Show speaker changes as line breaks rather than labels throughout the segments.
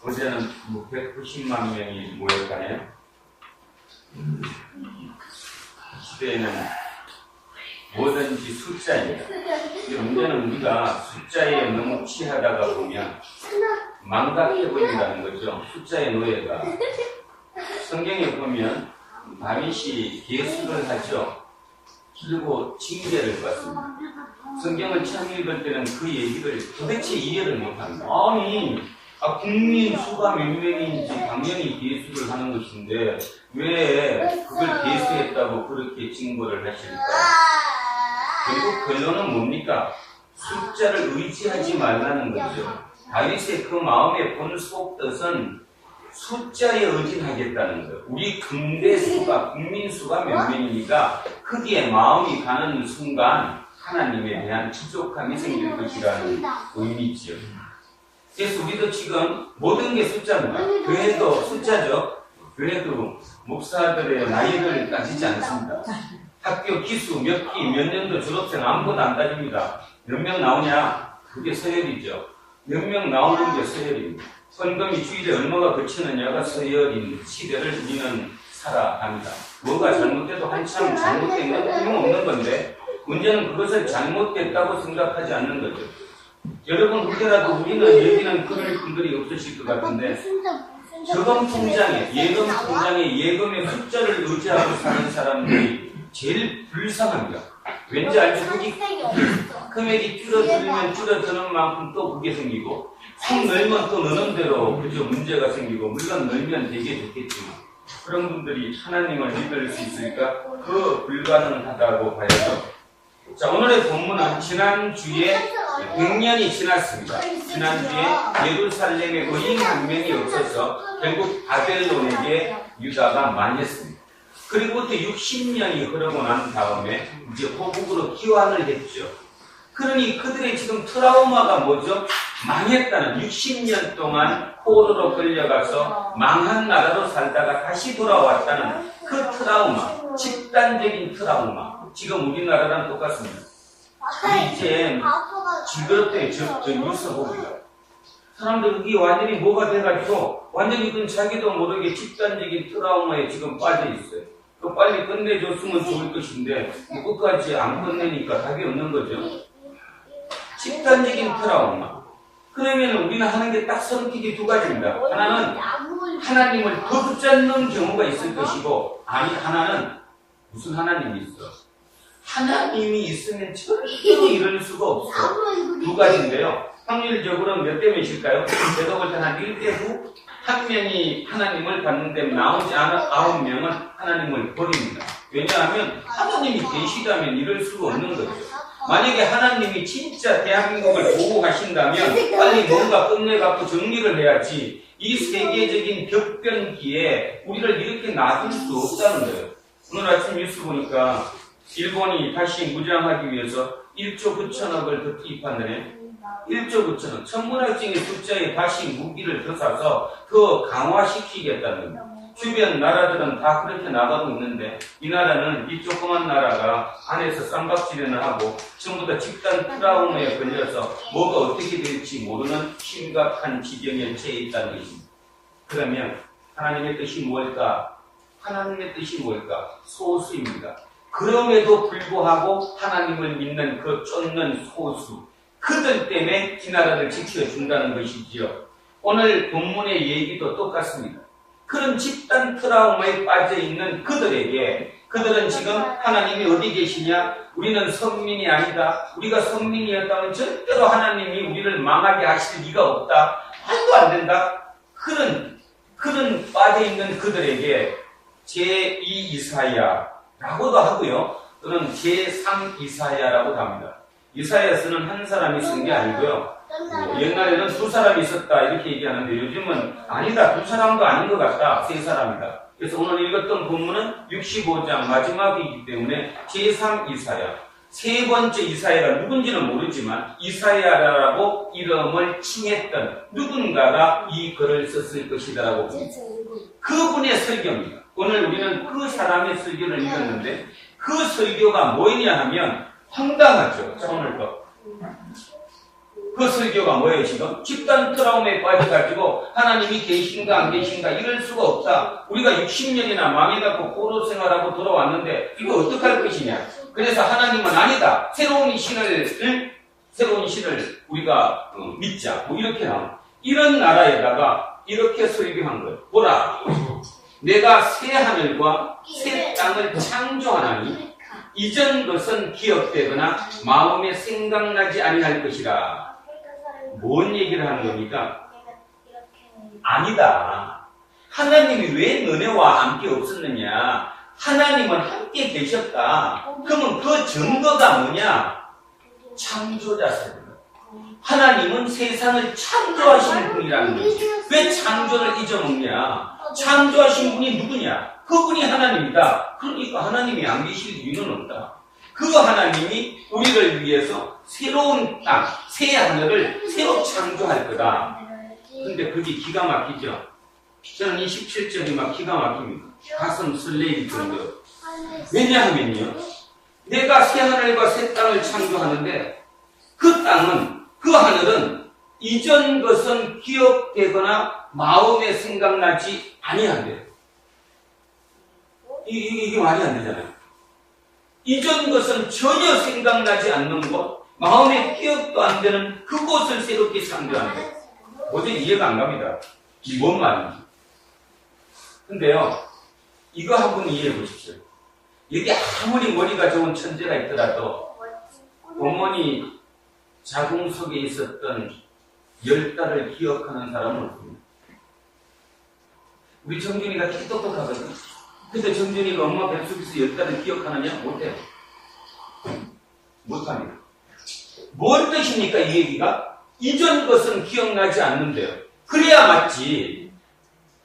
어제는 뭐 190만 명이 모였다네요. 시대에는 뭐든지 숫자입니다. 근데 문제는 우리가 숫자에 너무 취하다가 보면 망각해버린다는 거죠. 숫자의 노예가. 성경에 보면 다윗이 계수를 하죠. 그리고 징계를 받습니다. 성경을 처음 읽을 때는 그 얘기를 도대체 이해를 못합니다. 아니, 국민 수가 몇 명인지 당연히 계수를 하는 것인데 왜 그걸 계수했다고 그렇게 징벌을 하실까? 결국 결론은 뭡니까? 숫자를 의지하지 말라는 거죠. 다윗의 그 마음의 본속 뜻은 숫자에 의진하겠다는 거예요. 우리 군대 수가, 국민 수가 몇 명이니까 거기에 마음이 가는 순간 하나님에 대한 지족함이 생길 것이라는 의미죠. 그래서 우리도 지금 모든 게 숫자입니다. 교회도 숫자죠. 교회도 목사들의 나이를 따지지 않습니다. 학교 기수 몇 기, 몇 년도 졸업생 아무것도 안 따집니다. 몇 명 나오냐? 그게 서열이죠. 몇 명 나오는 게 서열입니다. 헌금이 주일에 얼마가 그치느냐가 서열인 시대를 우리는 살아갑니다. 뭐가 잘못돼도 한참 잘못된 건 틀림없는 건데 문제는 그것을 잘못됐다고 생각하지 않는 거죠. 여러분 혹여라도 우리는 여기는 그럴 분들이 없으실 것 같은데 저금 통장에 예금 통장에 예금의 숫자를 의지하고 사는 사람들이 제일 불쌍합니다. 왠지 알죠? 거기 금액이 줄어들면 줄어드는 만큼 또 그게 생기고 확 늘면 또 느는 대로 그죠 문제가 생기고 물론 늘면 되게 좋겠지만 그런 분들이 하나님을 믿을 수 있을까? 그 불가능하다고 봐야죠. 자, 오늘의 본문은 지난주에 100년이 지났습니다. 지난주에 예루살렘에 의인 한 명이 없어서 결국 바벨론에게 유다가 망했습니다. 그리고부터 60년이 흐르고 난 다음에 이제 호국으로 기환을 했죠. 그러니 그들의 지금 트라우마가 뭐죠? 망했다는 60년 동안 포로로 끌려가서 망한 나라로 살다가 다시 돌아왔다는 그 트라우마, 집단적인 트라우마. 지금 우리나라랑 똑같습니다. 우리 이제 징그럽대요. 저 뉴스 보기가. 사람들 그게 완전히 뭐가 돼가지고 완전히 그건 자기도 모르게 집단적인 트라우마에 지금 빠져 있어요. 그 빨리 끝내줬으면 좋을 것인데 끝까지 안 끝내니까 답이 없는 거죠. 집단적인 트라우마. 그러면 우리는 하는 게 딱 선택이 두 가지입니다. 하나는 하나님을 더 붙잡는 경우가 있을 것이고 아니 하나는 무슨 하나님이 있어? 하나님이 있으면 절대로 이럴 수가 없어. 두 가지인데요. 확률적으로 몇 대 몇일까요? 제가 볼 때 한 1대 9? 한 명이 하나님을 받는데 나오지 않은 9명은 하나님을 버립니다. 왜냐하면 하나님이 계시다면 이럴 수가 없는 거죠. 만약에 하나님이 진짜 대한민국을 보호하신다면 빨리 뭔가 끝내갖고 정리를 해야지 이 세계적인 격변기에 우리를 이렇게 놔둘 수 없다는 거예요. 오늘 아침 뉴스 보니까 일본이 다시 무장하기 위해서 1조 9천억을 더 투입한다네. 1조 9천억. 천문학적인 숫자에 다시 무기를 더 사서 더 강화시키겠다는 겁니다. 주변 나라들은 다 그렇게 나가고 있는데 이 나라는 이 조그만 나라가 안에서 쌈박질을 하고 전부 다 집단 트라우마에 걸려서 뭐가 어떻게 될지 모르는 심각한 지경에 처해 있다는 것입니다. 그러면 하나님의 뜻이 뭘까? 하나님의 뜻이 뭘까? 소수입니다. 그럼에도 불구하고 하나님을 믿는 그 쫓는 소수. 그들 때문에 이 나라를 지켜준다는 것이지요. 오늘 본문의 얘기도 똑같습니다. 그런 집단 트라우마에 빠져있는 그들에게 그들은 지금 하나님이 어디 계시냐? 우리는 선민이 아니다. 우리가 선민이었다면 절대로 하나님이 우리를 망하게 하실 리가 없다. 말도 안 된다. 그런 빠져있는 그들에게 제2 이사야라고도 하고요. 또는 제3 이사야라고도 합니다. 이사야서는 한 사람이 쓴 게 아니고요. 옛날에는 두 사람이 있었다 이렇게 얘기하는데 요즘은 아니다. 두 사람도 아닌 것 같다. 세 사람이다. 그래서 오늘 읽었던 본문은 65장 마지막이기 때문에 제3 이사야. 세 번째 이사야가 누군지는 모르지만 이사야라고 이름을 칭했던 누군가가 이 글을 썼을 것이다라고 봅니다. 그분의 설교입니다. 오늘 우리는 그 사람의 설교를 읽었는데 그 설교가 뭐냐 하면 황당하죠. 자, 오늘 거. 그 설교가 뭐예요, 지금? 집단 트라우마에 빠져가지고 하나님이 계신가 안 계신가 이럴 수가 없다. 우리가 60년이나 망해갖고 포로 생활하고 돌아왔는데 이거 어떡할 것이냐. 그래서 하나님은 아니다. 새로운 신을 우리가 믿자. 뭐 이렇게 나와. 이런 나라에다가 이렇게 설교한 거예요. 보라. 내가 새 하늘과 새 땅을 창조하나니 이전 것은 기억되거나 마음에 생각나지 아니할 것이라. 뭔 얘기를 하는 겁니까? 아니다. 하나님이 왜 너네와 함께 없었느냐? 하나님은 함께 계셨다. 그러면 그 증거가 뭐냐? 창조자세요. 하나님은 세상을 창조하신 분이라는 거지. 왜 창조를 잊어먹냐? 창조하신 분이 누구냐? 그분이 하나님이다. 그러니까 하나님이 안 계실 이유는 없다. 그 하나님이 우리를 위해서 새로운 땅, 새 하늘을 새로 창조할 거다. 근데 그게 기가 막히죠? 저는 이 17절이 막 기가 막힙니다. 가슴 설레일 정도. 왜냐하면요, 내가 새 하늘과 새 땅을 창조하는데 그 땅은, 그 하늘은 이전 것은 기억되거나 마음에 생각나지 아니한대요. 이게 말이 안 되잖아요. 이전 것은 전혀 생각나지 않는 곳, 마음에 기억도 안 되는 그곳을 새롭게 창조한대요. 도저히 이해가 안 갑니다. 이 뭔 말인지. 근데요, 이거 한번 이해해 보십시오. 여기 아무리 머리가 좋은 천재가 있더라도 어머니 자궁 속에 있었던 10달을 기억하는 사람은 없습니다. 우리 정준이가 되게 똑똑하거든요. 근데 정준이가 엄마 뱃속에서 10달을 기억하느냐? 못해요. 못합니다. 뭔 뜻입니까, 이 얘기가? 이전 것은 기억나지 않는데요. 그래야 맞지.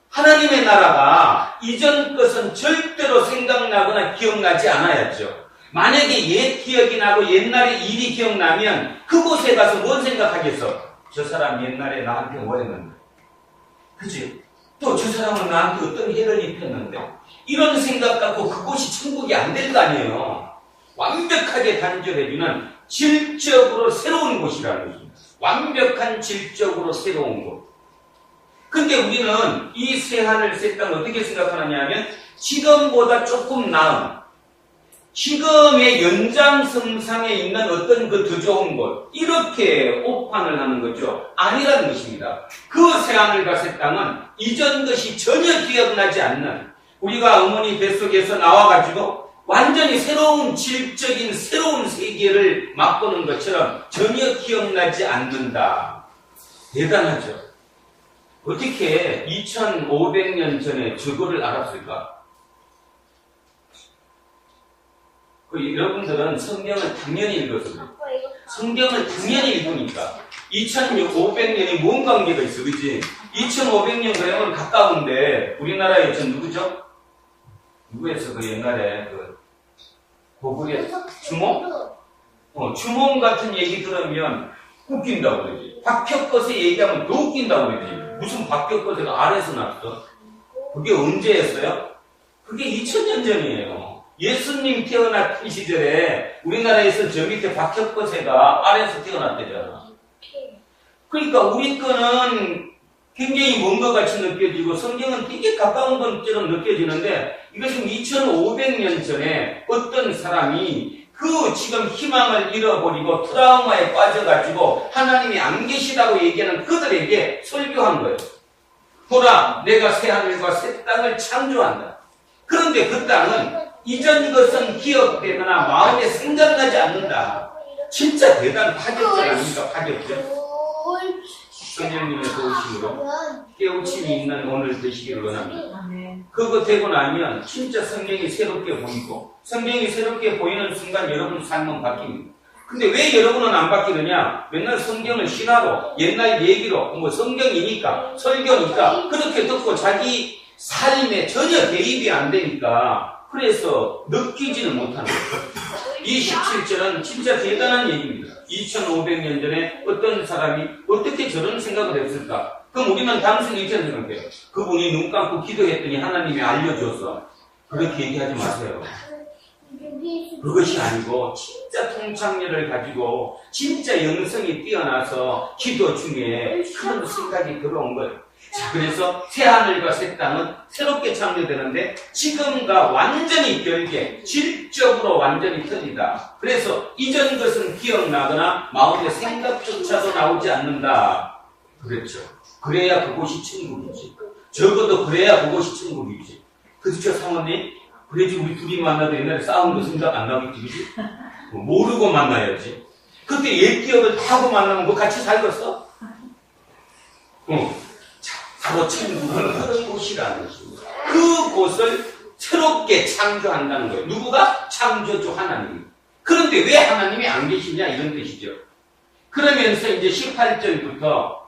하나님의 나라가 이전 것은 절대로 생각나거나 기억나지 않아야죠. 만약에 옛 기억이 나고 옛날에 일이 기억나면 그곳에 가서 뭔 생각하겠어? 저 사람 옛날에 나한테 뭐 했는데? 그치? 또 저 사람은 나한테 어떤 해를 입혔는데? 이런 생각 갖고 그곳이 천국이 안 될 거 아니에요. 완벽하게 단절해주는 질적으로 새로운 곳이라는 것입니다. 완벽한 질적으로 새로운 곳. 근데 우리는 이 새하늘 새 땅을 어떻게 생각하느냐 하면 지금보다 조금 나은, 지금의 연장선상에 있는 어떤 그 더 좋은 곳, 이렇게 오판을 하는 거죠. 아니라는 것입니다. 그 새하늘과 새 땅은 이전 것이 전혀 기억나지 않는, 우리가 어머니 뱃속에서 나와가지고 완전히 새로운 질적인 새로운 세계를 맛보는 것처럼 전혀 기억나지 않는다. 대단하죠. 어떻게 2500년 전에 저거를 알았을까? 여러분들은 성경을 당연히 읽었어요. 성경을 당연히 읽으니까 2500년이 뭔 관계가 있어, 그치? 2500년 그러면 가까운데 우리나라에 전 누구죠? 누구였어? 그 옛날에 그 고구려 주몽? 주몽 같은 얘기 들으면 웃긴다고 그러지. 박혁것의 얘기하면 더 웃긴다고 그러지. 무슨 박혁것가 아래서 났어? 그게 언제였어요? 그게 2000년 전이에요. 예수님 태어났던 시절에 우리나라에서 저 밑에 박혁거세가 아래에서 태어났대잖아. 그러니까 우리 거는 굉장히 먼 것 같이 느껴지고 성경은 되게 가까운 것처럼 느껴지는데 이거 지금 2500년 전에 어떤 사람이 그 지금 희망을 잃어버리고 트라우마에 빠져가지고 하나님이 안 계시다고 얘기하는 그들에게 설교한 거예요. 보라, 내가 새 하늘과 새 땅을 창조한다. 그런데 그 땅은 이전 것은 기억되거나 마음에 생각나지 않는다. 진짜 대단한 파격적 아닙니까? 파격적. 성령님의 도우심으로 깨우침이 있는 오늘 되시기를 원합니다. 그거 되고 나면 진짜 성경이 새롭게 보이고 성경이 새롭게 보이는 순간 여러분 삶은 바뀝니다. 근데 왜 여러분은 안 바뀌느냐? 맨날 성경을 신화로 옛날 얘기로 뭐 성경이니까 설교니까 그렇게 듣고 자기 삶에 전혀 대입이 안 되니까 그래서 느끼지는 못하는 거예요. 이 17절은 진짜 대단한 얘기입니다. 2500년 전에 어떤 사람이 어떻게 저런 생각을 했을까? 그럼 우리는 단순히 이렇게 생각해요. 그분이 눈 감고 기도했더니 하나님이 알려줘서. 그렇게 얘기하지 마세요. 그것이 아니고 진짜 통찰력을 가지고 진짜 영성이 뛰어나서 기도 중에 그런 생각이 들어온 거예요. 자, 그래서 새하늘과 새 땅은 새롭게 창조되는데 지금과 완전히 별개, 질적으로 완전히 틀리다. 그래서 이전 것은 기억나거나 마음의 생각조차도 나오지 않는다. 그렇죠. 그래야 그곳이 천국이지. 적어도 그래야 그곳이 천국이지. 그렇죠, 사모님? 그래야지 우리 둘이 만나도 옛날에 싸운 거 생각 안 나겠지, 그지? 모르고 만나야지. 그때 옛 기억을 다 하고 만나면 뭐 같이 살겠어? 자, 바로 천국은 그런 곳이라는 것입니다. 그곳을 새롭게 창조한다는 거예요. 누구가? 창조주 하나님. 그런데 왜 하나님이 안 계시냐? 이런 뜻이죠. 그러면서 이제 18절부터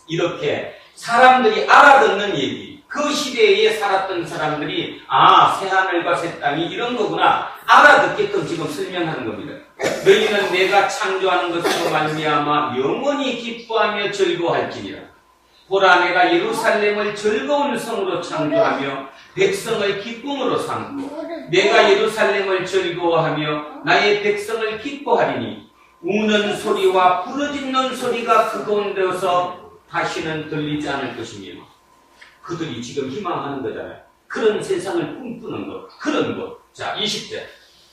이렇게 사람들이 알아듣는 얘기, 그 시대에 살았던 사람들이 새하늘과 새 땅이 이런 거구나 알아듣게끔 지금 설명하는 겁니다. 너희는 내가 창조하는 것으로 말미암아 영원히 기뻐하며 즐거워할지니라. 보라, 내가 예루살렘을 즐거운 성으로 창조하며 백성을 기쁨으로 삼고 내가 예루살렘을 즐거워하며 나의 백성을 기뻐하리니 우는 소리와 부르짖는 소리가 그 가운데서 다시는 들리지 않을 것이며. 그들이 지금 희망하는 거잖아요. 그런 세상을 꿈꾸는 것, 그런 것. 자, 20절.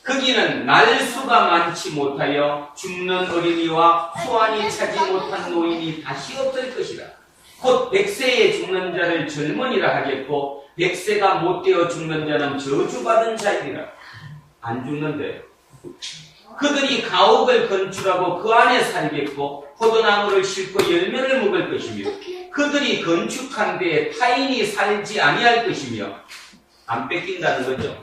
거기는 날수가 많지 못하여 죽는 어린이와 수완이 차지 못한 노인이 다시 없을 것이라. 곧 100세에 죽는 자를 젊은이라 하겠고 100세가 못되어 죽는 자는 저주받은 자이리라. 안 죽는데. 그들이 가옥을 건축하고 그 안에 살겠고 포도나무를 심고 열매를 먹을 것이며 그들이 건축한 데에 타인이 살지 아니할 것이며. 안 뺏긴다는 거죠.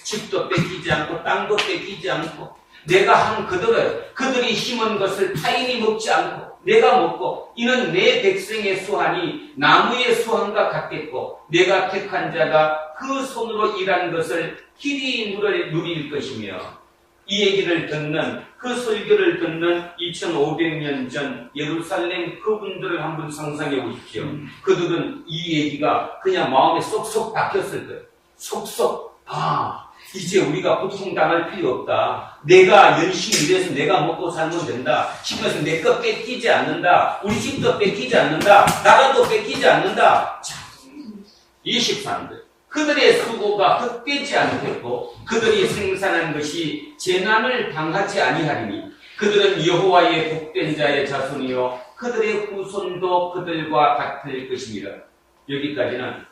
집도 뺏기지 않고 땅도 뺏기지 않고 내가 한 그들이 심은 것을 타인이 먹지 않고 내가 먹고 이는 내 백성의 수한이 나무의 수한과 같겠고 내가 택한 자가 그 손으로 일한 것을 길이 누릴 것이며. 이 얘기를 듣는, 그 설교를 듣는 2500년 전 예루살렘 그분들을 한번 상상해 보십시오. 그들은 이 얘기가 그냥 마음에 쏙쏙 박혔을 거예요. 쏙쏙. 이제 우리가 고통당할 필요 없다. 내가 열심히 일해서 내가 먹고 살면 된다. 집에서 내 것 뺏기지 않는다. 우리 집도 뺏기지 않는다. 나라도 뺏기지 않는다. 자, 23절. 그들의 수고가 헛되지 않겠고 그들이 생산한 것이 재난을 당하지 아니하리니 그들은 여호와의 복된 자의 자손이요 그들의 후손도 그들과 같을 것입니다. 여기까지는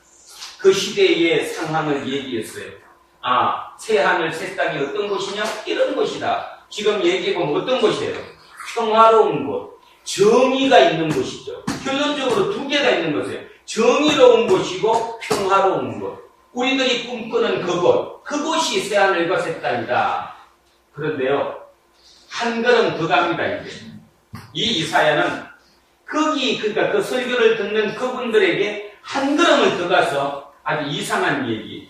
그 시대의 상황을 얘기했어요. 새하늘 새 땅이 어떤 곳이냐? 이런 곳이다. 지금 얘기해보면 어떤 곳이에요? 평화로운 곳, 정의가 있는 곳이죠. 결론적으로 두 개가 있는 곳이에요. 정의로운 곳이고 평화로운 곳. 우리들이 꿈꾸는 그곳이 새하늘과 새 땅이다. 그런데요, 한 걸음 더 갑니다, 이제. 이 이사야는 그러니까 그 설교를 듣는 그분들에게 한 걸음을 더 가서 아주 이상한 얘기,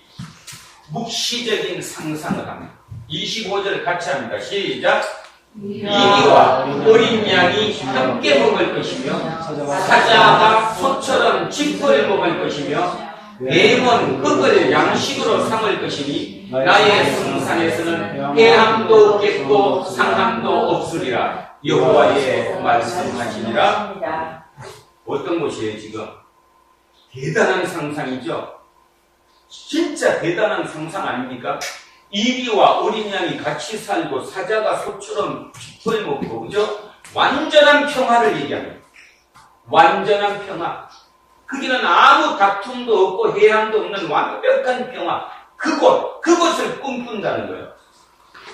묵시적인 상상을 합니다. 25절 같이 합니다. 시작. 이리와 어린 양이 함께 먹을 것이며 사자가 소처럼 짚을 먹을 것이며 뱀은 흙을 양식으로 삼을 것이니 나의 성산에서는 해함도 없겠고 상함도 없으리라. 여호와의 말씀하시니라. 어떤 곳이에요 지금? 대단한 상상이죠. 진짜 대단한 상상 아닙니까? 이리와 어린 양이 같이 살고 사자가 소처럼 짚을 먹고, 그죠? 완전한 평화를 얘기합니다. 완전한 평화. 거기는 아무 다툼도 없고 해함도 없는 완벽한 평화. 그곳을 꿈꾼다는 거예요.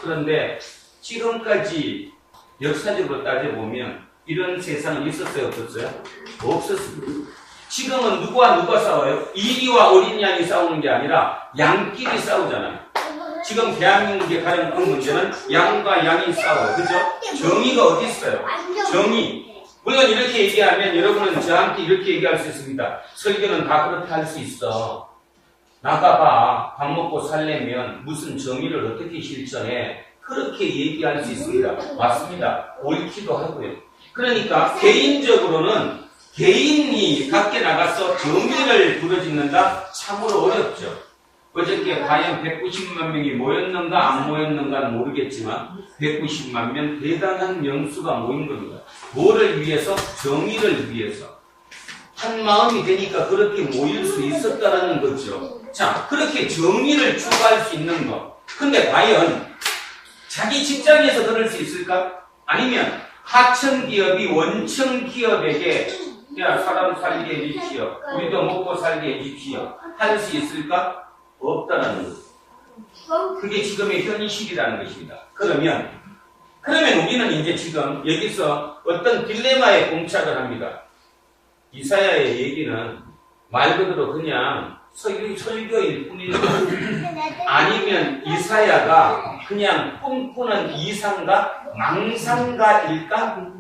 그런데 지금까지 역사적으로 따져보면 이런 세상은 있었어요, 없었어요? 없었습니다. 지금은 누가 싸워요? 이리와 어린 양이 싸우는 게 아니라 양끼리 싸우잖아요. 지금 대한민국의 가장 큰 문제는 양과 양이 싸워요. 그죠? 정의가 어디 있어요? 정의. 물론 이렇게 얘기하면 여러분은 저한테 이렇게 얘기할 수 있습니다. 설교는 다 그렇게 할 수 있어. 나가봐. 밥 먹고 살려면 무슨 정의를 어떻게 실천해. 그렇게 얘기할 수 있습니다. 맞습니다. 옳기도 하고요. 그러니까 개인적으로는 개인이 밖에 나가서 정의를 부르짖는다? 참으로 어렵죠. 어저께 과연 190만 명이 모였는가 안 모였는가는 모르겠지만 190만 명 대단한 명수가 모인 겁니다. 뭐를 위해서? 정의를 위해서. 한 마음이 되니까 그렇게 모일 수 있었다라는 거죠. 자, 그렇게 정의를 추구할 수 있는 것. 근데 과연 자기 직장에서 그럴 수 있을까? 아니면 하청기업이 원청기업에게 야, 사람 살게 해주시오. 우리도 먹고 살게 해주시오. 할 수 있을까? 없다라는 거죠. 그게 지금의 현실이라는 것입니다. 그러면 우리는 이제 지금 여기서 어떤 딜레마에 봉착을 합니다. 이사야의 얘기는 말 그대로 그냥 설교일 뿐인가? 아니면 이사야가 그냥 꿈꾸는 이상가 망상가일까?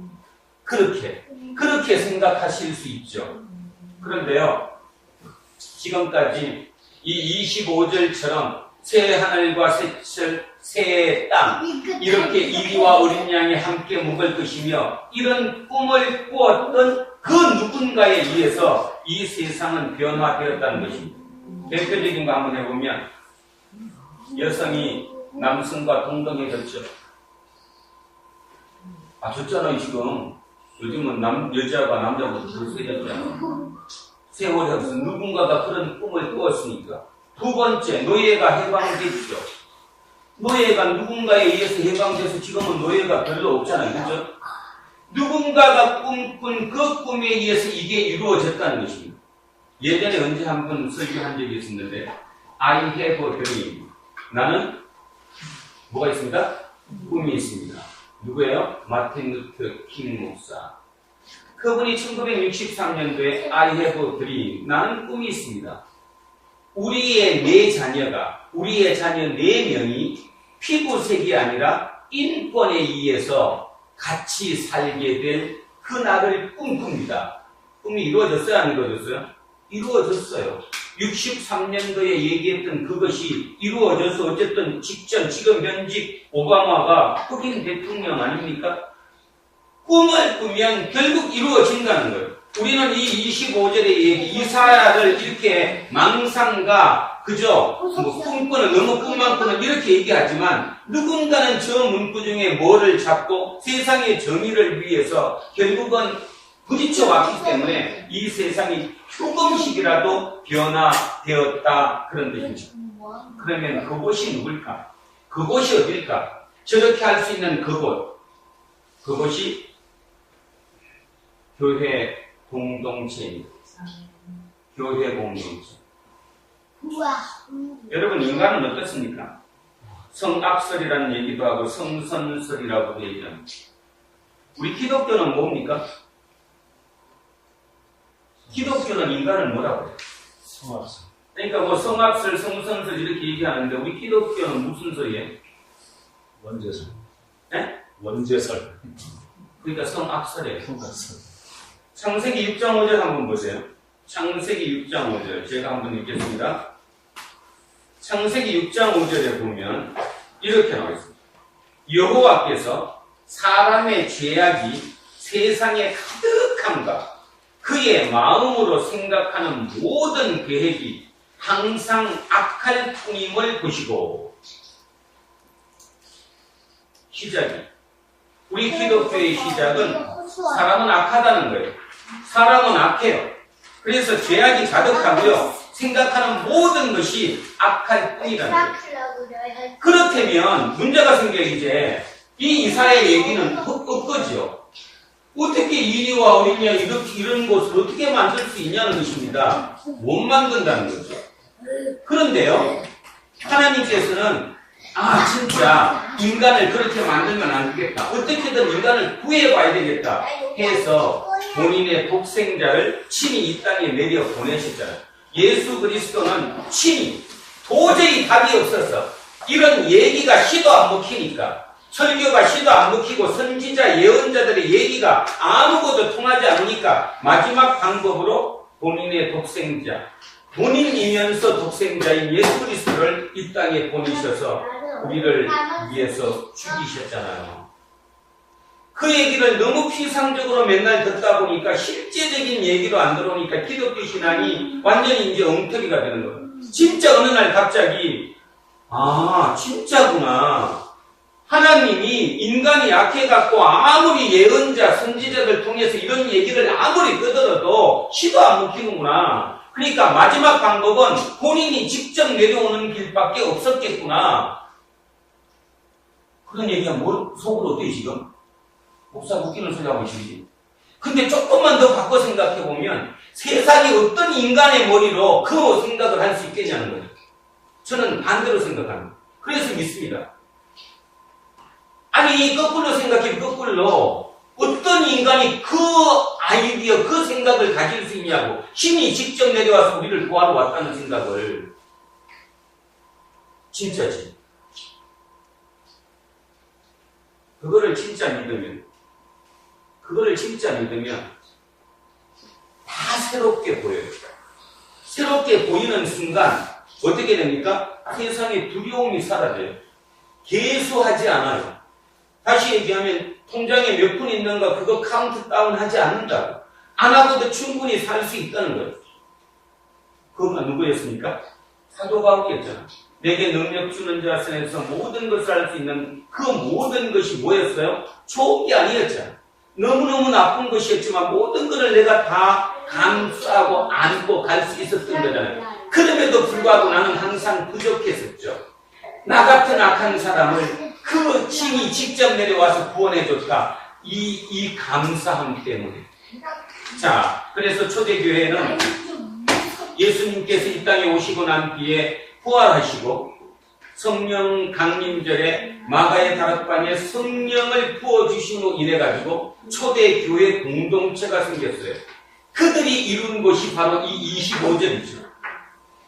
그렇게 생각하실 수 있죠. 그런데요, 지금까지 이 25절처럼 새 하늘과 새 땅, 이렇게 이리와 어린 양이 함께 묵을 것이며 이런 꿈을 꾸었던 그 누군가에 의해서 이 세상은 변화되었다는 것입니다. 대표적인 거 한번 해보면 여성이 남성과 동등해졌죠. 졌잖아요. 지금 요즘은 여자가 남자보다 더 세졌잖아요. 세월이 없어. 누군가가 그런 꿈을 꾸었으니까. 두 번째, 노예가 해방됐죠. 노예가 누군가에 의해서 해방돼서 지금은 노예가 별로 없잖아요. 그죠? 누군가가 꿈꾼 그 꿈에 의해서 이게 이루어졌다는 것입니다. 예전에 언제 한번 설교한 적이 있었는데 I have a dream. 나는 뭐가 있습니다? 꿈이 있습니다. 누구예요? 마틴 루터 킹 목사. 그분이 1963년도에 I have a dream. 나는 꿈이 있습니다. 우리의 네 자녀 4명이 피부색이 아니라 인권에 의해서 같이 살게 될 그날을 꿈꿉니다. 꿈이 이루어졌어요? 안 이루어졌어요? 이루어졌어요. 63년도에 얘기했던 그것이 이루어져서 어쨌든 지금 현직 오바마가 흑인 대통령 아닙니까? 꿈을 꾸면 결국 이루어진다는 거예요. 우리는 이 25절의 얘기, 이사야를 이렇게 망상가, 그죠? 꿈꾸는, 너무 꿈만 꾸는 이렇게 얘기하지만 누군가는 저 문구 중에 뭐를 잡고 세상의 정의를 위해서 결국은 부딪혀 왔기 때문에 이 세상이 조금씩이라도 변화되었다 그런 뜻입니다. 그러면 그곳이 누굴까? 그곳이 어딜까? 저렇게 할 수 있는 그곳이 교회 공동체입니다. 교회 공동체. 여러분, 인간은 어떻습니까? 성악설이라는 얘기도 하고 성선설이라고도 얘기합니다. 우리 기독교는 뭡니까? 기독교는 인간을 뭐라고 해요?
성악설.
그러니까 뭐 성악설, 성선설 이렇게 얘기하는데 우리 기독교는 무슨 설이에요?
원죄설.
네?
원죄설.
그러니까 성악설이에요.
성악설.
창세기 6장 5절 한번 보세요. 창세기 6장 5절 제가 한번 읽겠습니다. 창세기 6장 5절에 보면 이렇게 나와 있습니다. 여호와께서 사람의 죄악이 세상에 가득함과 그의 마음으로 생각하는 모든 계획이 항상 악할 뿐임을 보시고. 시작이, 우리 기독교의 시작은 사람은 악하다는 거예요. 사람은 악해요. 그래서 죄악이 가득하고요, 생각하는 모든 것이 악할 뿐이라는 거예요. 그렇다면 문제가 생겨. 이제 이 이사야의 얘기는 헛거지요. 어떻게 이리와 어린 양 이런 곳을 어떻게 만들 수 있냐는 것입니다. 못 만든다는 거죠. 그런데요, 하나님께서는 진짜 인간을 그렇게 만들면 안 되겠다, 어떻게든 인간을 구해봐야 되겠다 해서 본인의 독생자를 친히 이 땅에 내려 보내셨잖아요. 예수 그리스도는 친히 도저히 답이 없어서 이런 얘기가 시도 안 먹히니까, 설교가 시도 안 먹히고 선지자 예언자들의 얘기가 아무것도 통하지 않으니까 마지막 방법으로 본인의 독생자, 본인이면서 독생자인 예수 그리스도를 이 땅에 보내셔서 우리를 위해서 죽이셨잖아요. 그 얘기를 너무 피상적으로 맨날 듣다 보니까 실제적인 얘기로 안 들어오니까 기독교 신앙이 완전히 이제 엉터리가 되는 거예요. 진짜 어느 날 갑자기 아 진짜구나. 하나님이 인간이 약해갖고 아무리 예언자, 선지자들 통해서 이런 얘기를 아무리 끄더라도 시도 안 먹히는구나. 그러니까 마지막 방법은 본인이 직접 내려오는 길밖에 없었겠구나. 그런 얘기가 뭘 속으로 어때요 지금? 목사 웃기는 소리 하고 있지. 근데 조금만 더 바꿔 생각해보면 세상에 어떤 인간의 머리로 그 생각을 할 수 있겠냐는 거예요. 저는 반대로 생각합니다. 그래서 믿습니다. 아니 거꾸로 생각해 거꾸로 어떤 인간이 그 아이디어 그 생각을 가질 수 있냐고. 신이 직접 내려와서 우리를 구하러 왔다는 생각을. 진짜지. 그거를 진짜 믿으면 다 새롭게 보여요. 새롭게 보이는 순간 어떻게 됩니까? 세상에 두려움이 사라져요. 개수하지 않아요. 다시 얘기하면 통장에 몇 푼 있는가 그거 카운트다운 하지 않는다. 안 하고도 충분히 살 수 있다는 거예요. 그건 누구였습니까? 사도 바울이었잖아. 내게 능력 주는 자 손에서 모든 것을 할 수 있는 그 모든 것이 뭐였어요? 좋은 게 아니었잖아. 너무너무 나쁜 것이었지만 모든 것을 내가 다 감수하고 안고 갈 수 있었던 거잖아요. 그럼에도 불구하고 나는 항상 부족했었죠. 나 같은 악한 사람을 그 신이 직접 내려와서 구원해줬다. 이 감사함 때문에. 자, 그래서 초대교회는 예수님께서 이 땅에 오시고 난 뒤에 부활하시고 성령 강림절에 마가의 다락방에 성령을 부어주심으로 인해가지고 초대교회 공동체가 생겼어요. 그들이 이룬 것이 바로 이 25절이죠.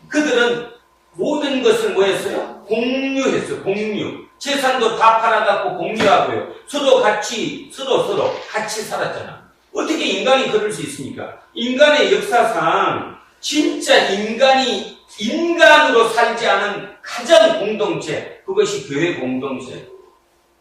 그들은 모든 것을 뭐 했어요? 공유했어요. 공유. 재산도 다 팔아갖고 공유하고요. 서로 같이 살았잖아. 어떻게 인간이 그럴 수 있습니까? 인간의 역사상 진짜 인간이 인간으로 살지 않은 가장 공동체, 그것이 교회 공동체.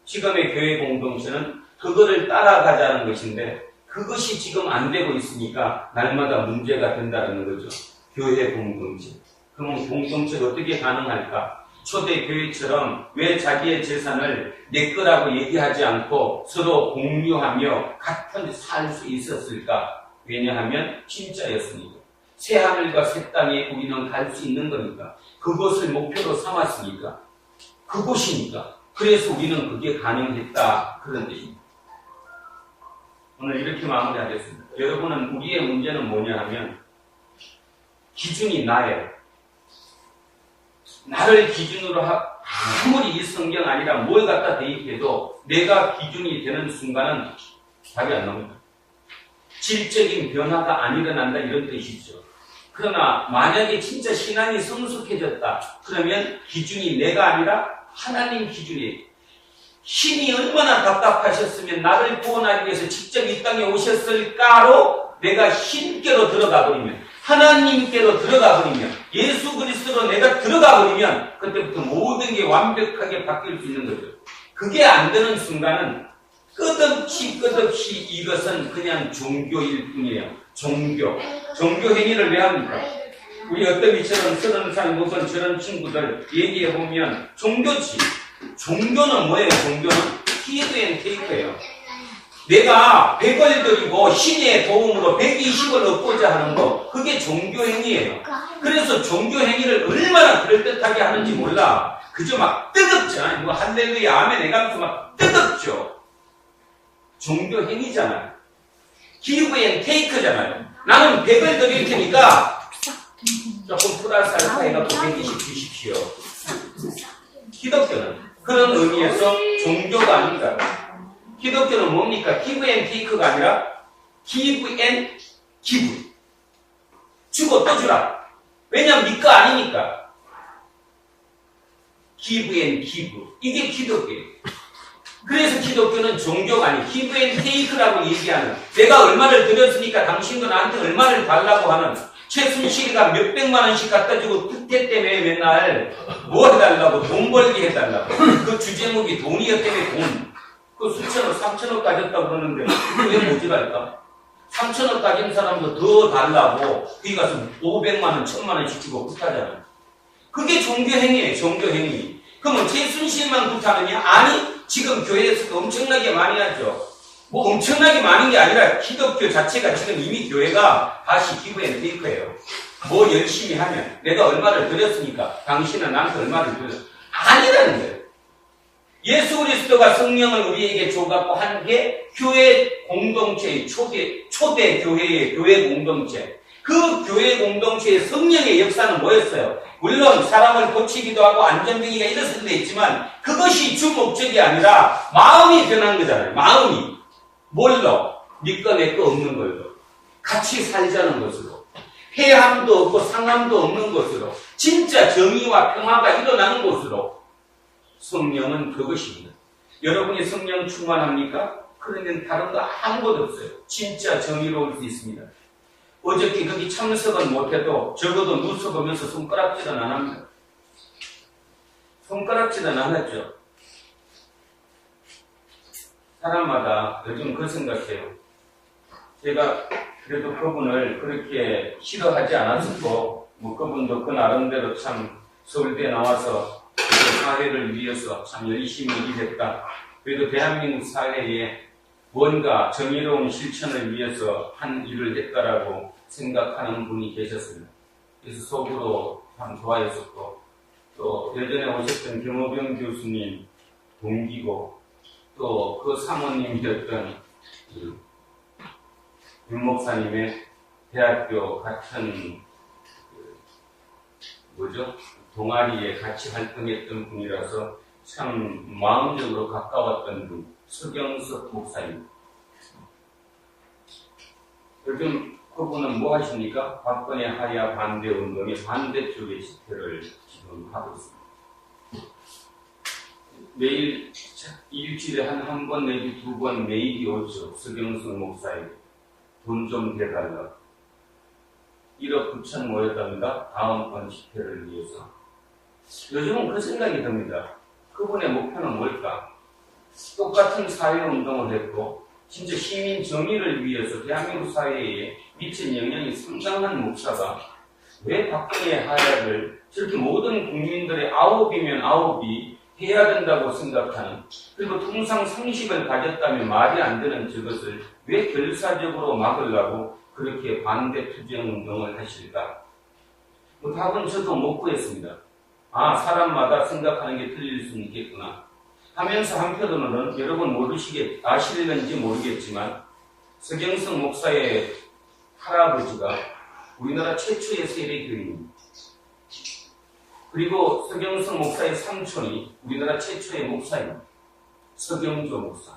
지금의 교회 공동체는 그거를 따라가자는 것인데 그것이 지금 안 되고 있으니까 날마다 문제가 된다는 거죠. 교회 공동체. 그럼 공동체가 어떻게 가능할까? 초대교회처럼 왜 자기의 재산을 내 거라고 얘기하지 않고 서로 공유하며 같은 살 수 있었을까? 왜냐하면 진짜였으니까. 새하늘과 새 땅에 우리는 갈 수 있는 거니까. 그것을 목표로 삼았으니까. 그곳이니까. 그래서 우리는 그게 가능했다. 그런 뜻입니다. 오늘 이렇게 마무리하겠습니다. 여러분은 우리의 문제는 뭐냐 하면 기준이 나예요. 나를 기준으로 아무리 이 성경 아니라 뭘 갖다 대입해도 내가 기준이 되는 순간은 답이 안 나옵니다. 질적인 변화가 안 일어난다 이런 뜻이죠. 그러나 만약에 진짜 신앙이 성숙해졌다 그러면 기준이 내가 아니라 하나님 기준이에요. 신이 얼마나 답답하셨으면 나를 구원하기 위해서 직접 이 땅에 오셨을까로 내가 신께로 들어가 버리면 하나님께로 들어가 버리면 예수 그리스도로 내가 들어가 버리면 그때부터 모든 게 완벽하게 바뀔 수 있는 거죠. 그게 안 되는 순간은 끝없이 이것은 그냥 종교일 뿐이에요. 종교 행위를 왜 합니까? 우리 어떤 이처럼 30살 먹은 저런 친구들 얘기해보면 종교지. 종교는 뭐예요? 종교는 기브 앤 테이크예요. 내가 100을 드리고 신의 도움으로 120을 얻고자 하는 거, 그게 종교행위예요. 그래서 종교행위를 얼마나 그럴듯하게 하는지 몰라. 그저 막 뜨겁잖아요. 뭐 할렐루야 아멘 해가면서 막 뜨겁죠. 종교행위잖아요. 기브 앤 테이크잖아요. 나는 100을 드릴 테니까 조금 플러스 알파 해갖고 120 주십시오. 기독교는 그런 의미에서 종교가 아닙니다. 기독교는 뭡니까? 기브 앤 테이크가 아니라 기브 앤 기브. 주고 또 주라. 왜냐면 네 거 아니니까. 기브 앤 기브. 이게 기독교예요. 그래서 기독교는 종교가 아니에요. 기브 앤 테이크라고 얘기하는, 내가 얼마를 드렸으니까 당신도 나한테 얼마를 달라고 하는, 최순실이가 몇백만 원씩 갖다 주고 특혜 때문에 맨날 뭐 해달라고, 돈 벌게 해달라고. 그 주제목이 돈이었다며 돈. 그 수천억, 3천억 가졌다고 그러는데 왜 모자랄까? 3천억 가진 사람도 더 달라고 거기 가서 500만 원, 1000만 원씩 주고 그렇다잖아요. 그게 종교행위예요. 종교행위. 그러면 최순실만 그렇다느냐? 아니, 지금 교회에서도 엄청나게 많이 하죠. 뭐 엄청나게 많은 게 아니라 기독교 자체가 지금 이미 교회가 다시 기부에 페이커예요. 뭐 열심히 하면 내가 얼마를 드렸으니까 당신은 나한테 얼마를 드렸어. 아니라는 거예요. 예수 그리스도가 성령을 우리에게 줘갖고 한 게 교회 공동체의 초대 교회의 교회 공동체. 그 교회 공동체의 성령의 역사는 뭐였어요? 물론 사람을 고치기도 하고 안전병이가 일었을 때 있지만 그것이 주 목적이 아니라 마음이 변한 거잖아요. 마음이. 뭘로? 니꺼 내꺼 없는 걸로. 같이 살자는 것으로. 해함도 없고 상함도 없는 것으로. 진짜 정의와 평화가 일어나는 곳으로. 성령은 그것입니다. 여러분이 성령 충만합니까? 그러면 다른 거 아무것도 없어요. 진짜 정의로울 수 있습니다. 어저께 거기 참석은 못해도 적어도 누워보면서 손가락질은 안 합니다. 손가락질은 안 했죠. 사람마다 요즘 그 생각해요. 제가 그래도 그분을 그렇게 싫어하지 않았었고, 뭐 그분도 그 나름대로 참 서울대에 나와서 사회를 위해서 참 열심히 일했다. 그래도 대한민국 사회에 뭔가 정의로운 실천을 위해서 한 일을 했다라고 생각하는 분이 계셨습니다. 그래서 속으로 참 좋아했었고, 또 예전에 오셨던 경호병 교수님 동기고, 또 그 사모님이었던 윤 목사님의 대학교 같은 동아리에 같이 활동했던 분이라서 참 마음적으로 가까웠던 분, 서경석 목사님. 요즘 그분은 뭐 하십니까? 박근혜 하야 반대 운동의 반대쪽의 집회를 지금 하고 있습니다. 매일 일주일에 한 번 내지 두 번 메일이 오죠. 서경석 목사에게 돈 좀 대달라. 1억 9천 모였답니다. 다음번 집회를 위해서. 요즘은 그 생각이 듭니다. 그분의 목표는 뭘까? 똑같은 사회운동을 했고 진짜 시민 정의를 위해서 대한민국 사회에 미친 영향이 상당한 목사가 왜 박근혜 하야를 저렇게 모든 국민들의 아홉이면 아홉이 해야 된다고 생각하는, 그리고 통상 상식을 가졌다면 말이 안 되는 저것을 왜 결사적으로 막으려고 그렇게 반대 투쟁 운동을 하실까? 뭐 답은 저도 못 구했습니다. 아, 사람마다 생각하는 게 틀릴 수는 있겠구나 하면서 한편으로는 여러분 아실는지 모르겠지만 서경석 목사의 할아버지가 우리나라 최초의 세례교인입니다. 그리고 서경석 목사의 삼촌이 우리나라 최초의 목사입니다. 서경조 목사.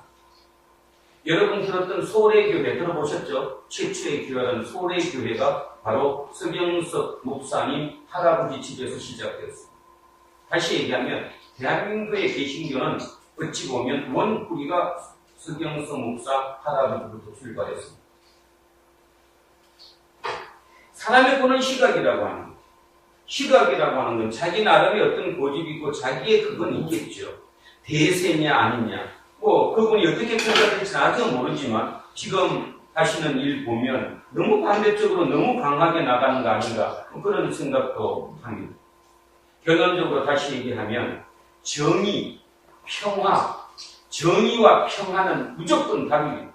여러분 들었던 소래교회 들어보셨죠? 최초의 교회라는 소래교회가 바로 서경석 목사님 할아버지 집에서 시작되었습니다. 다시 얘기하면 대한민국의 개신교는 어찌 보면 원뿌리가 서경석 목사 할아버지부터 출발했습니다. 사람의 보는 시각이라고 하는 것. 시각이라고 하는 건 자기 나름의 어떤 고집이 있고 자기의 그건 있겠죠. 대세냐 아니냐. 뭐 그분이 어떻게 평가될지 나도 모르지만 지금 하시는 일 보면 너무 반대쪽으로 너무 강하게 나가는 거 아닌가 그런 생각도 합니다. 결론적으로 다시 얘기하면 정의, 평화, 정의와 평화는 무조건 답입니다.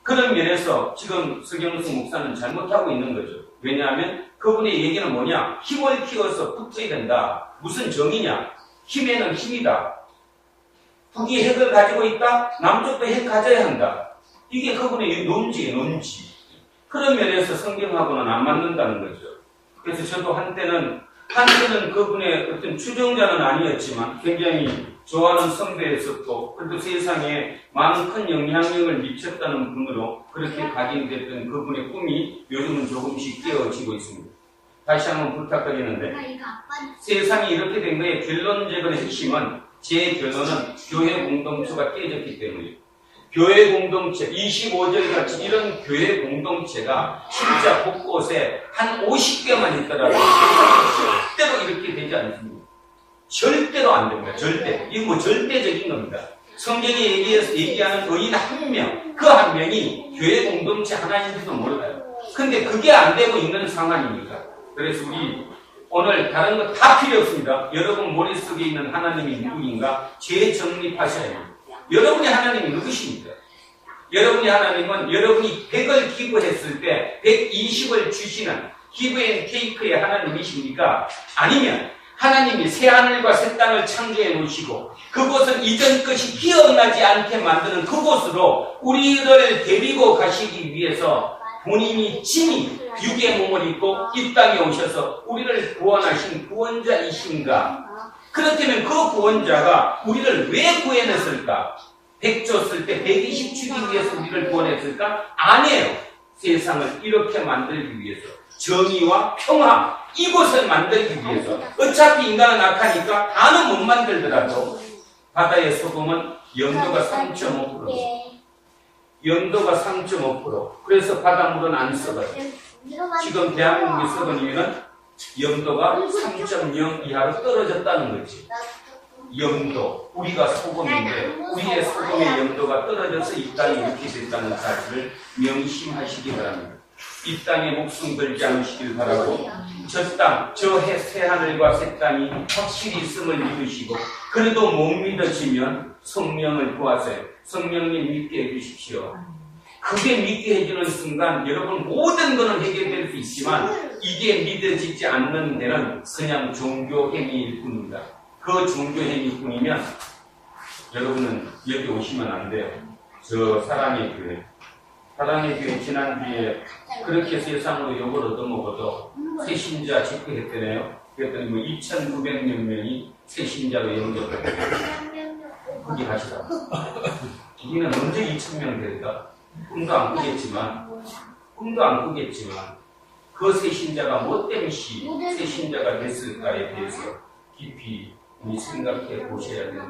그런 면에서 지금 서경석 목사는 잘못하고 있는 거죠. 왜냐하면 그분의 얘기는 뭐냐? 힘을 키워서 붙어야 된다. 무슨 정의냐? 힘에는 힘이다. 북이 핵을 가지고 있다? 남쪽도 핵 가져야 한다. 이게 그분의 논지예요, 논지. 그런 면에서 성경하고는 안 맞는다는 거죠. 그래서 저도 한때는 그분의 어떤 추종자는 아니었지만 굉장히 좋아하는 선배였었고, 그래도 세상에 많은 큰 영향력을 미쳤다는 분으로 그렇게 각인됐던 그분의 꿈이 요즘은 조금씩 깨어지고 있습니다. 다시 한번 부탁드리는데, 세상이 이렇게 된 거의 결론적인 핵심은 제 결론은 교회 공동체가 깨졌기 때문이에요. 교회 공동체, 25절 같이 이런 교회 공동체가 진짜 곳곳에 한 50개만 있더라도 절대로 이렇게 되지 않습니다. 절대로 안 됩니다. 절대. 이거 뭐 절대적인 겁니다. 성경이 얘기하는 의인 한 명, 그 한 명이 교회 공동체 하나인지도 몰라요. 근데 그게 안 되고 있는 상황이니까. 그래서 우리 오늘 다른 거 다 필요 없습니다. 여러분 머릿속에 있는 하나님이 누구인가 재정립하셔야 합니다. 여러분이 하나님이 누구십니까? 여러분이 하나님은 여러분이 100을 기부했을 때 120을 주시는 기브앤테이크의 하나님이십니까? 아니면 하나님이 새하늘과 새 땅을 창조해 놓으시고 그곳은 이전 것이 기억나지 않게 만드는 그곳으로 우리를 데리고 가시기 위해서 본인이 친히 육의 몸을 입고 이 땅에 오셔서 우리를 구원하신 구원자이신가? 그렇다면 그 구원자가 우리를 왜 구해냈을까? 100 줬을 때 120 주기 위해서 우리를 구원했을까? 아니에요. 세상을 이렇게 만들기 위해서 정의와 평화 이곳을 만들기 위해서 어차피 인간은 악하니까 다는 못 만들더라도 바다의 소금은 염도가 3.5%. 염도가 3.5%. 그래서 바닷물은 안 썩어요. 지금 대한민국이 썩은 이유는 염도가 3.0 이하로 떨어졌다는 거지. 염도, 우리가 소금인데 우리의 소금의 염도가 떨어져서 이 땅이 이렇게 됐다는 사실을 명심하시기 바랍니다. 이 땅에 목숨 걸지 않으시길 바라고 저 땅, 저 새하늘과 새 땅이 확실히 있음을 믿으시고 그래도 못 믿어지면 성령을 구하세요. 성령님 믿게 해주십시오. 그게 믿게 해주는 순간 여러분 모든 것은 해결될 수 있지만 이게 믿어지지 않는 데는 그냥 종교 행위일 뿐입니다. 그 종교 행위뿐이면 여러분은 여기 오시면 안 돼요. 저 사랑의 교회. 사랑의 교회 지난주에 그렇게 세상으로 욕을 얻어먹어도 새신자 집회했대네요. 그랬더니 뭐 2,900여 명이 새신자로 영접했대요. 거기 가시라고. 우리는 언제 2,000명 될까? 꿈도 안 꾸겠지만 그 새신자가 뭐 때문에 새신자가 됐을까에 대해서 깊이 생각해 보셔야 된다.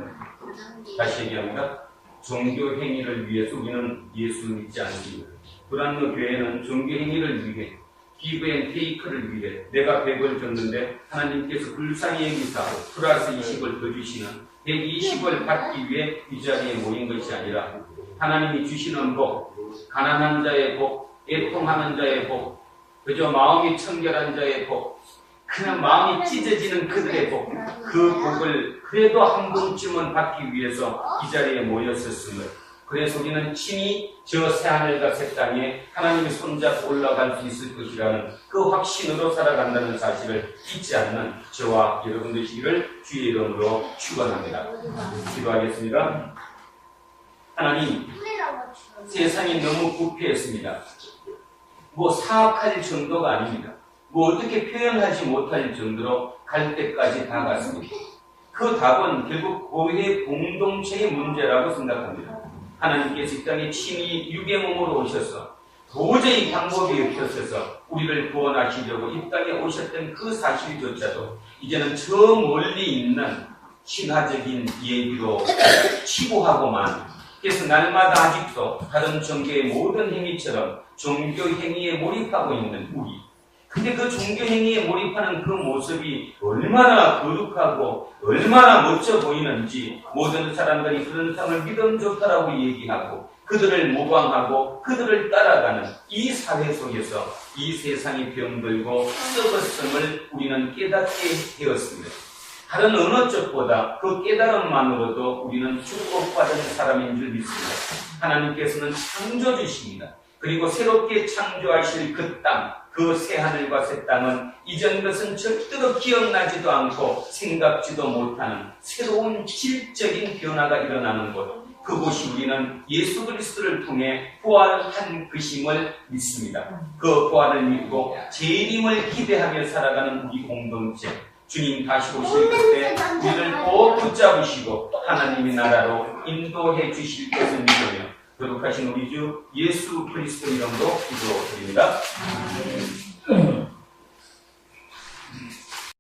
다시 얘기합니다. 종교 행위를 위해서 우리는 예수를 믿지 않습니다. 브란노 교회는 종교 행위를 위해 기브앤테이크를 위해 내가 100을 줬는데 하나님께서 불쌍히 여기사 플러스 20을 더 주시는 120을 받기 위해 이 자리에 모인 것이 아니라 하나님이 주시는 복, 가난한 자의 복, 애통하는 자의 복, 그저 마음이 청결한 자의 복, 그냥 마음이 찢어지는 그들의 복, 그 복을 그래도 한 번쯤은 받기 위해서 이 자리에 모였었음을, 그래서 우리는 친히 저 새하늘과 새 땅에 하나님이 손잡고 올라갈 수 있을 것이라는 그 확신으로 살아간다는 사실을 잊지 않는 저와 여러분 되시기를 주의 이름으로 축원합니다. 기도하겠습니다. 하나님, 세상이 너무 부패했습니다. 뭐 사악할 정도가 아닙니다. 뭐 어떻게 표현하지 못할 정도로 갈 때까지 다 갔습니다. 그 답은 결국 교회 공동체의 문제라고 생각합니다. 하나님께서 이 땅에 친히 육의 몸으로 오셔서 도저히 방법이 없어서 우리를 구원하시려고 이 땅에 오셨던 그 사실조차도 이제는 저 멀리 있는 신화적인 얘기로 치부하고만, 그래서 날마다 아직도 다른 종교의 모든 행위처럼 종교 행위에 몰입하고 있는 우리. 근데 그 종교 행위에 몰입하는 그 모습이 얼마나 거룩하고 얼마나 멋져 보이는지 모든 사람들이 그런 사람을 믿음 좋다라고 얘기하고 그들을 모방하고 그들을 따라가는 이 사회 속에서 이 세상이 병들고 썩었음을 우리는 깨닫게 되었습니다. 다른 어느 쪽보다 그 깨달음만으로도 우리는 축복받은 사람인 줄 믿습니다. 하나님께서는 창조주십니다. 그리고 새롭게 창조하실 그 땅, 그 새하늘과 새 땅은 이전 것은 절대로 기억나지도 않고 생각지도 못하는 새로운 질적인 변화가 일어나는 곳, 그곳이 우리는 예수 그리스도를 통해 부활한 것임을 믿습니다. 그 부활을 믿고 재림을 기대하며 살아가는 우리 공동체, 주님 다시 오실 그때 우리를 꼭 붙잡으시고 하나님의 나라로 인도해 주실 것을 믿으며 거룩하신 우리 주 예수 그리스도 이름으로 기도드립니다.